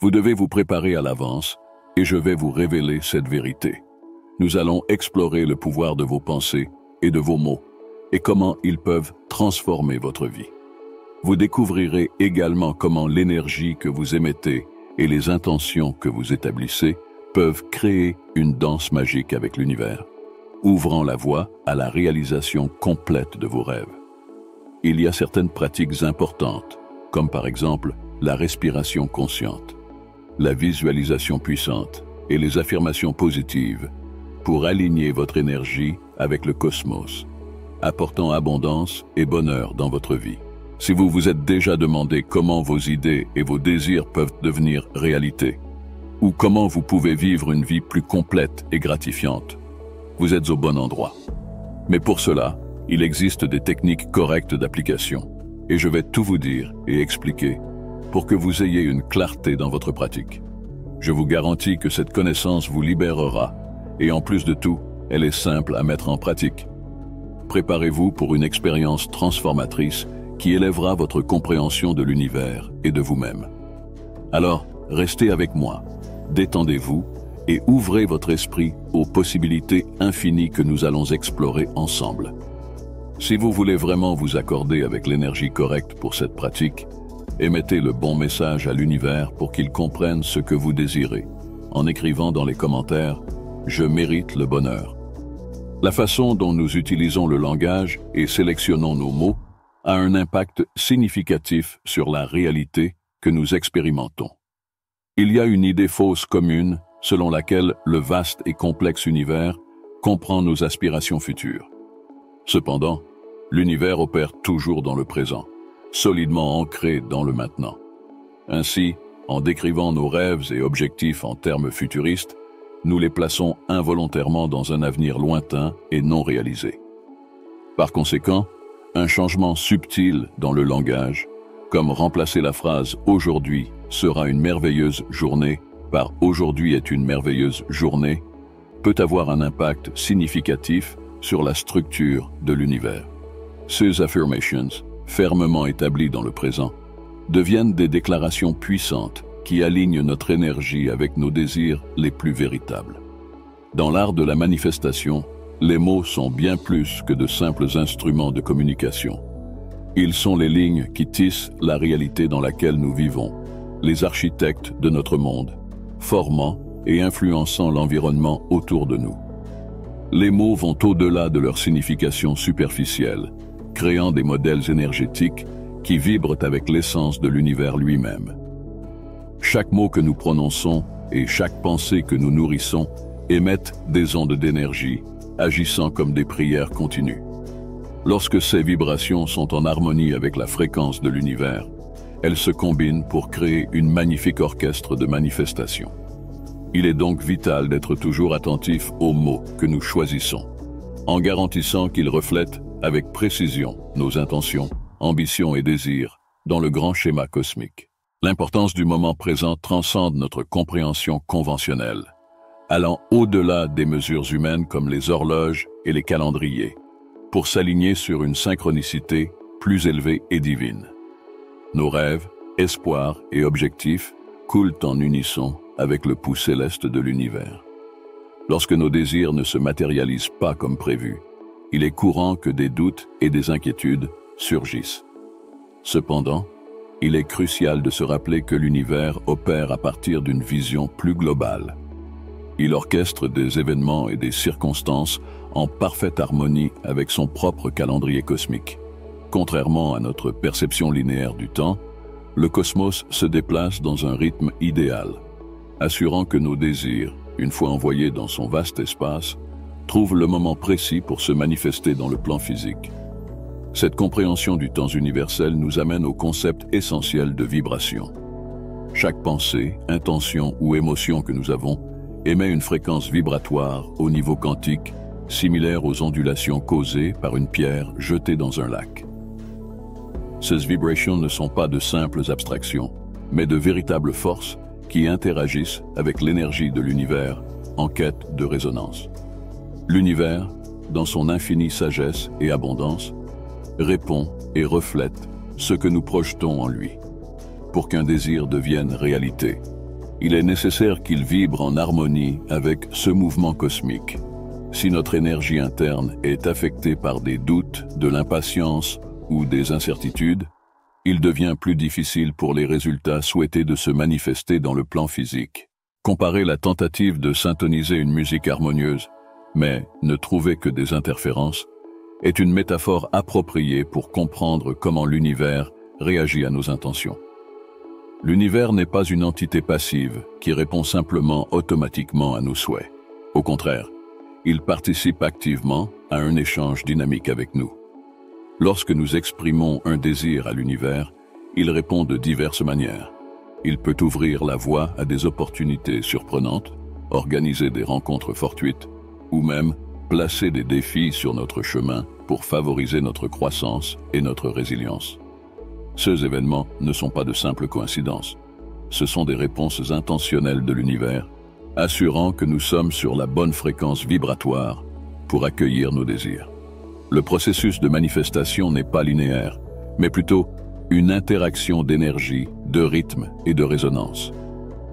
Vous devez vous préparer à l'avance et je vais vous révéler cette vérité. Nous allons explorer le pouvoir de vos pensées et de vos mots et comment ils peuvent transformer votre vie. Vous découvrirez également comment l'énergie que vous émettez et les intentions que vous établissez peuvent créer une danse magique avec l'univers, ouvrant la voie à la réalisation complète de vos rêves. Il y a certaines pratiques importantes, comme par exemple la respiration consciente, la visualisation puissante et les affirmations positives pour aligner votre énergie avec le cosmos, apportant abondance et bonheur dans votre vie. Si vous vous êtes déjà demandé comment vos idées et vos désirs peuvent devenir réalité, ou comment vous pouvez vivre une vie plus complète et gratifiante, vous êtes au bon endroit. Mais pour cela, il existe des techniques correctes d'application, et je vais tout vous dire et expliquer pour que vous ayez une clarté dans votre pratique. Je vous garantis que cette connaissance vous libérera, et en plus de tout, elle est simple à mettre en pratique. Préparez-vous pour une expérience transformatrice qui élèvera votre compréhension de l'univers et de vous-même. Alors, restez avec moi, détendez-vous et ouvrez votre esprit aux possibilités infinies que nous allons explorer ensemble. Si vous voulez vraiment vous accorder avec l'énergie correcte pour cette pratique, émettez le bon message à l'univers pour qu'il comprenne ce que vous désirez, en écrivant dans les commentaires « Je mérite le bonheur ». La façon dont nous utilisons le langage et sélectionnons nos mots a un impact significatif sur la réalité que nous expérimentons. Il y a une idée fausse commune selon laquelle le vaste et complexe univers comprend nos aspirations futures. Cependant, l'univers opère toujours dans le présent, solidement ancré dans le maintenant. Ainsi, en décrivant nos rêves et objectifs en termes futuristes, nous les plaçons involontairement dans un avenir lointain et non réalisé. Par conséquent, un changement subtil dans le langage, comme remplacer la phrase « Aujourd'hui sera une merveilleuse journée » par « Aujourd'hui est une merveilleuse journée » peut avoir un impact significatif sur la structure de l'univers. Ces affirmations, fermement établies dans le présent, deviennent des déclarations puissantes qui alignent notre énergie avec nos désirs les plus véritables. Dans l'art de la manifestation, les mots sont bien plus que de simples instruments de communication. Ils sont les lignes qui tissent la réalité dans laquelle nous vivons, les architectes de notre monde, formant et influençant l'environnement autour de nous. Les mots vont au-delà de leur signification superficielle, créant des modèles énergétiques qui vibrent avec l'essence de l'univers lui-même. Chaque mot que nous prononçons et chaque pensée que nous nourrissons émettent des ondes d'énergie, agissant comme des prières continues. Lorsque ces vibrations sont en harmonie avec la fréquence de l'univers, elles se combinent pour créer une magnifique orchestre de manifestations. Il est donc vital d'être toujours attentif aux mots que nous choisissons, en garantissant qu'ils reflètent avec précision nos intentions, ambitions et désirs dans le grand schéma cosmique. L'importance du moment présent transcende notre compréhension conventionnelle, allant au-delà des mesures humaines comme les horloges et les calendriers, pour s'aligner sur une synchronicité plus élevée et divine. Nos rêves, espoirs et objectifs coulent en unisson avec le pouls céleste de l'univers. Lorsque nos désirs ne se matérialisent pas comme prévu, il est courant que des doutes et des inquiétudes surgissent. Cependant, il est crucial de se rappeler que l'univers opère à partir d'une vision plus globale. Il orchestre des événements et des circonstances en parfaite harmonie avec son propre calendrier cosmique. Contrairement à notre perception linéaire du temps, le cosmos se déplace dans un rythme idéal, assurant que nos désirs, une fois envoyés dans son vaste espace, trouvent le moment précis pour se manifester dans le plan physique. Cette compréhension du temps universel nous amène au concept essentiel de vibration. Chaque pensée, intention ou émotion que nous avons émet une fréquence vibratoire au niveau quantique, similaire aux ondulations causées par une pierre jetée dans un lac. Ces vibrations ne sont pas de simples abstractions, mais de véritables forces qui interagissent avec l'énergie de l'univers en quête de résonance. L'univers, dans son infinie sagesse et abondance, répond et reflète ce que nous projetons en lui. Pour qu'un désir devienne réalité, Il est nécessaire qu'il vibre en harmonie avec ce mouvement cosmique. Si notre énergie interne est affectée par des doutes, de l'impatience ou des incertitudes, il devient plus difficile pour les résultats souhaités de se manifester dans le plan physique. Comparez la tentative de syntoniser une musique harmonieuse, mais ne trouver que des interférences, est une métaphore appropriée pour comprendre comment l'univers réagit à nos intentions. L'univers n'est pas une entité passive qui répond simplement automatiquement à nos souhaits. Au contraire, il participe activement à un échange dynamique avec nous. Lorsque nous exprimons un désir à l'univers, il répond de diverses manières. Il peut ouvrir la voie à des opportunités surprenantes, organiser des rencontres fortuites, ou même placer des défis sur notre chemin pour favoriser notre croissance et notre résilience. Ces événements ne sont pas de simples coïncidences. Ce sont des réponses intentionnelles de l'univers, assurant que nous sommes sur la bonne fréquence vibratoire pour accueillir nos désirs. Le processus de manifestation n'est pas linéaire, mais plutôt une interaction d'énergie, de rythme et de résonance.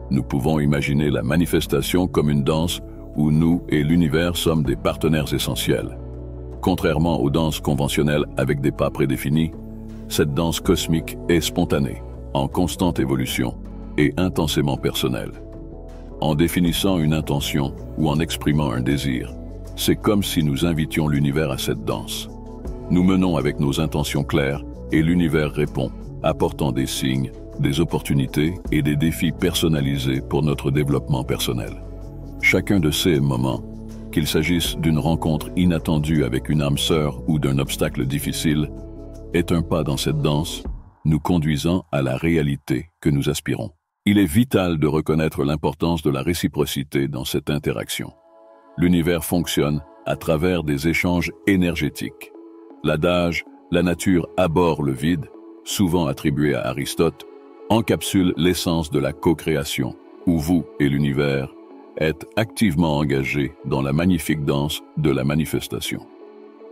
Nous pouvons imaginer la manifestation comme une danse où nous et l'univers sommes des partenaires essentiels. Contrairement aux danses conventionnelles avec des pas prédéfinis, cette danse cosmique est spontanée, en constante évolution et intensément personnelle. En définissant une intention ou en exprimant un désir, c'est comme si nous invitions l'univers à cette danse. Nous menons avec nos intentions claires et l'univers répond, apportant des signes, des opportunités et des défis personnalisés pour notre développement personnel. Chacun de ces moments, qu'il s'agisse d'une rencontre inattendue avec une âme sœur ou d'un obstacle difficile, est un pas dans cette danse, nous conduisant à la réalité que nous aspirons. Il est vital de reconnaître l'importance de la réciprocité dans cette interaction. L'univers fonctionne à travers des échanges énergétiques. L'adage « la nature abhorre le vide », souvent attribué à Aristote, encapsule l'essence de la co-création, où vous et l'univers êtes activement engagés dans la magnifique danse de la manifestation.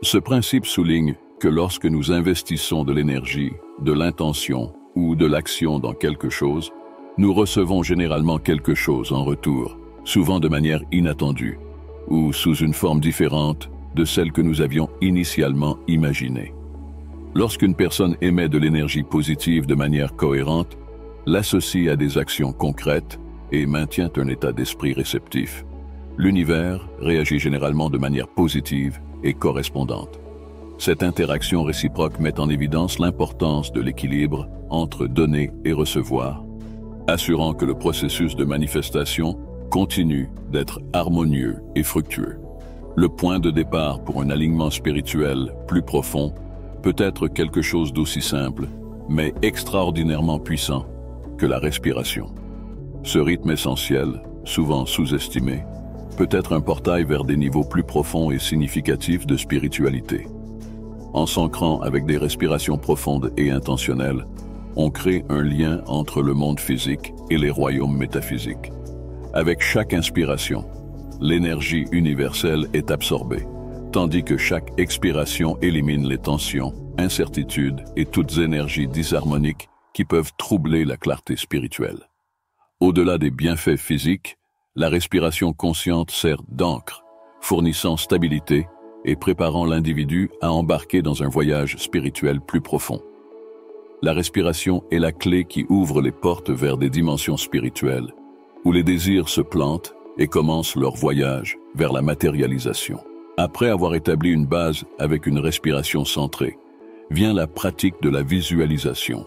Ce principe souligne que lorsque nous investissons de l'énergie, de l'intention ou de l'action dans quelque chose, nous recevons généralement quelque chose en retour, souvent de manière inattendue, ou sous une forme différente de celle que nous avions initialement imaginée. Lorsqu'une personne émet de l'énergie positive de manière cohérente, l'associe à des actions concrètes et maintient un état d'esprit réceptif, l'univers réagit généralement de manière positive et correspondante. Cette interaction réciproque met en évidence l'importance de l'équilibre entre donner et recevoir, assurant que le processus de manifestation continue d'être harmonieux et fructueux. Le point de départ pour un alignement spirituel plus profond peut être quelque chose d'aussi simple, mais extraordinairement puissant que la respiration. Ce rythme essentiel, souvent sous-estimé, peut être un portail vers des niveaux plus profonds et significatifs de spiritualité. En s'ancrant avec des respirations profondes et intentionnelles, on crée un lien entre le monde physique et les royaumes métaphysiques. Avec chaque inspiration, l'énergie universelle est absorbée, tandis que chaque expiration élimine les tensions, incertitudes et toutes énergies disharmoniques qui peuvent troubler la clarté spirituelle. Au-delà des bienfaits physiques, la respiration consciente sert d'encre, fournissant stabilité et préparant l'individu à embarquer dans un voyage spirituel plus profond. La respiration est la clé qui ouvre les portes vers des dimensions spirituelles, où les désirs se plantent et commencent leur voyage vers la matérialisation. Après avoir établi une base avec une respiration centrée, vient la pratique de la visualisation.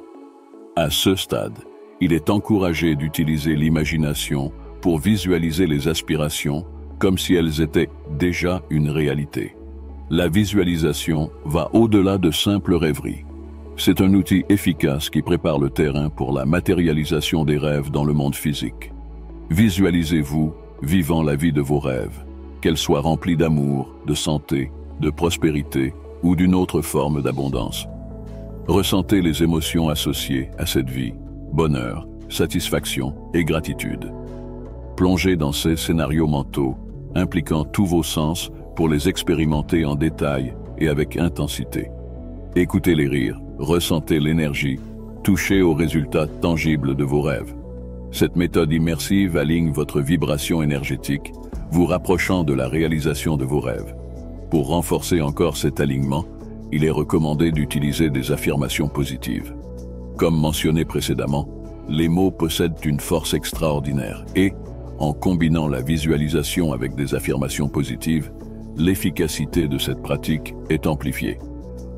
À ce stade, il est encouragé d'utiliser l'imagination pour visualiser les aspirations comme si elles étaient déjà une réalité. La visualisation va au-delà de simples rêveries. C'est un outil efficace qui prépare le terrain pour la matérialisation des rêves dans le monde physique. Visualisez-vous vivant la vie de vos rêves, qu'elle soit remplie d'amour, de santé, de prospérité ou d'une autre forme d'abondance. Ressentez les émotions associées à cette vie, bonheur, satisfaction et gratitude. Plongez dans ces scénarios mentaux, impliquant tous vos sens pour les expérimenter en détail et avec intensité. Écoutez les rires, ressentez l'énergie, touchez aux résultats tangibles de vos rêves. Cette méthode immersive aligne votre vibration énergétique, vous rapprochant de la réalisation de vos rêves. Pour renforcer encore cet alignement, il est recommandé d'utiliser des affirmations positives. Comme mentionné précédemment, les mots possèdent une force extraordinaire et, en combinant la visualisation avec des affirmations positives, l'efficacité de cette pratique est amplifiée.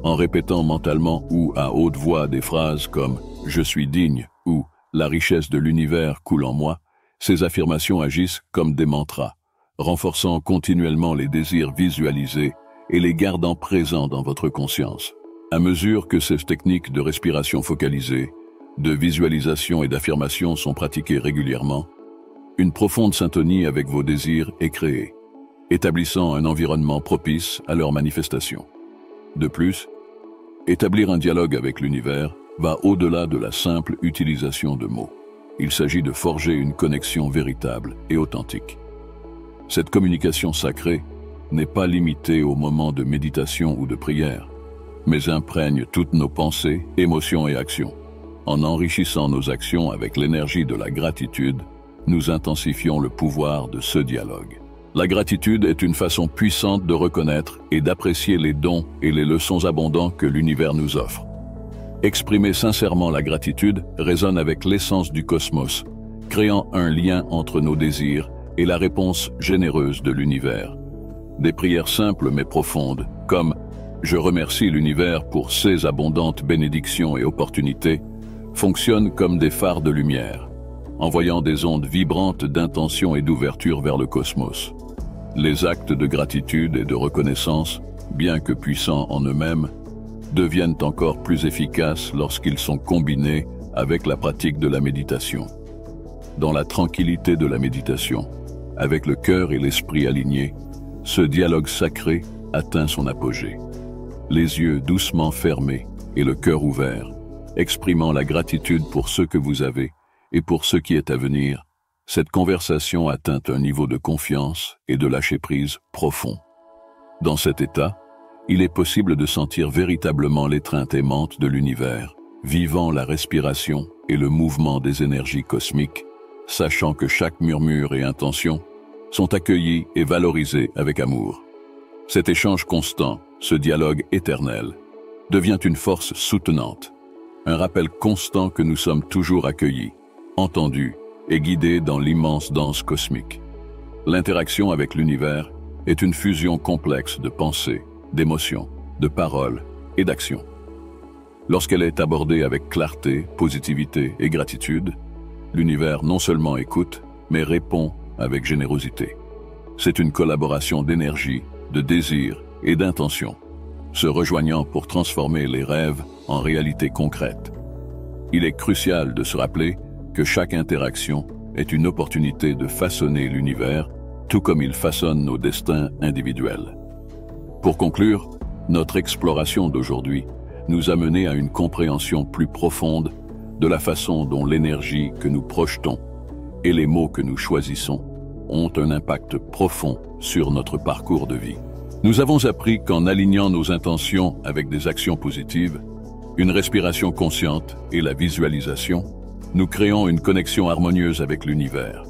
En répétant mentalement ou à haute voix des phrases comme « Je suis digne » ou « La richesse de l'univers coule en moi », ces affirmations agissent comme des mantras, renforçant continuellement les désirs visualisés et les gardant présents dans votre conscience. À mesure que ces techniques de respiration focalisée, de visualisation et d'affirmation sont pratiquées régulièrement, une profonde syntonie avec vos désirs est créée, établissant un environnement propice à leur manifestation. De plus, établir un dialogue avec l'univers va au-delà de la simple utilisation de mots. Il s'agit de forger une connexion véritable et authentique. Cette communication sacrée n'est pas limitée aux moments de méditation ou de prière, mais imprègne toutes nos pensées, émotions et actions. En enrichissant nos actions avec l'énergie de la gratitude, nous intensifions le pouvoir de ce dialogue. La gratitude est une façon puissante de reconnaître et d'apprécier les dons et les leçons abondants que l'univers nous offre. Exprimer sincèrement la gratitude résonne avec l'essence du cosmos, créant un lien entre nos désirs et la réponse généreuse de l'univers. Des prières simples mais profondes, comme « Je remercie l'univers pour ses abondantes bénédictions et opportunités », fonctionnent comme des phares de lumière, envoyant des ondes vibrantes d'intention et d'ouverture vers le cosmos. Les actes de gratitude et de reconnaissance, bien que puissants en eux-mêmes, deviennent encore plus efficaces lorsqu'ils sont combinés avec la pratique de la méditation. Dans la tranquillité de la méditation, avec le cœur et l'esprit alignés, ce dialogue sacré atteint son apogée. Les yeux doucement fermés et le cœur ouvert, exprimant la gratitude pour ce que vous avez et pour ce qui est à venir, cette conversation atteint un niveau de confiance et de lâcher-prise profond. Dans cet état, il est possible de sentir véritablement l'étreinte aimante de l'univers, vivant la respiration et le mouvement des énergies cosmiques, sachant que chaque murmure et intention sont accueillis et valorisés avec amour. Cet échange constant, ce dialogue éternel, devient une force soutenante, un rappel constant que nous sommes toujours accueillis, entendus et guidés dans l'immense danse cosmique. L'interaction avec l'univers est une fusion complexe de pensées, d'émotions, de paroles et d'actions. Lorsqu'elle est abordée avec clarté, positivité et gratitude, l'univers non seulement écoute, mais répond avec générosité. C'est une collaboration d'énergie, de désir et d'intention, se rejoignant pour transformer les rêves en réalité concrète. Il est crucial de se rappeler que chaque interaction est une opportunité de façonner l'univers, tout comme il façonne nos destins individuels. Pour conclure, notre exploration d'aujourd'hui nous a mené à une compréhension plus profonde de la façon dont l'énergie que nous projetons et les mots que nous choisissons ont un impact profond sur notre parcours de vie. Nous avons appris qu'en alignant nos intentions avec des actions positives, une respiration consciente et la visualisation, nous créons une connexion harmonieuse avec l'univers.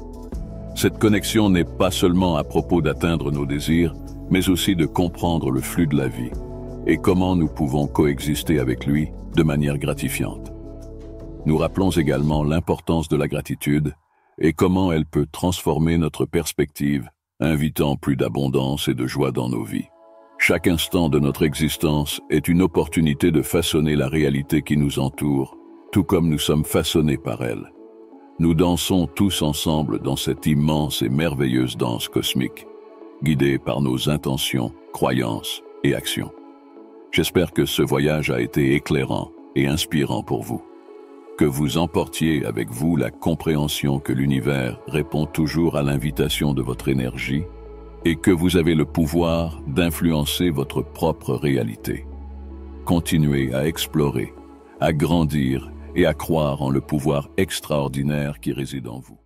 Cette connexion n'est pas seulement à propos d'atteindre nos désirs, mais aussi de comprendre le flux de la vie et comment nous pouvons coexister avec lui de manière gratifiante. Nous rappelons également l'importance de la gratitude et comment elle peut transformer notre perspective, invitant plus d'abondance et de joie dans nos vies. Chaque instant de notre existence est une opportunité de façonner la réalité qui nous entoure, tout comme nous sommes façonnés par elle. Nous dansons tous ensemble dans cette immense et merveilleuse danse cosmique, guidée par nos intentions, croyances et actions. J'espère que ce voyage a été éclairant et inspirant pour vous. Que vous emportiez avec vous la compréhension que l'univers répond toujours à l'invitation de votre énergie et que vous avez le pouvoir d'influencer votre propre réalité. Continuez à explorer, à grandir et à croire en le pouvoir extraordinaire qui réside en vous.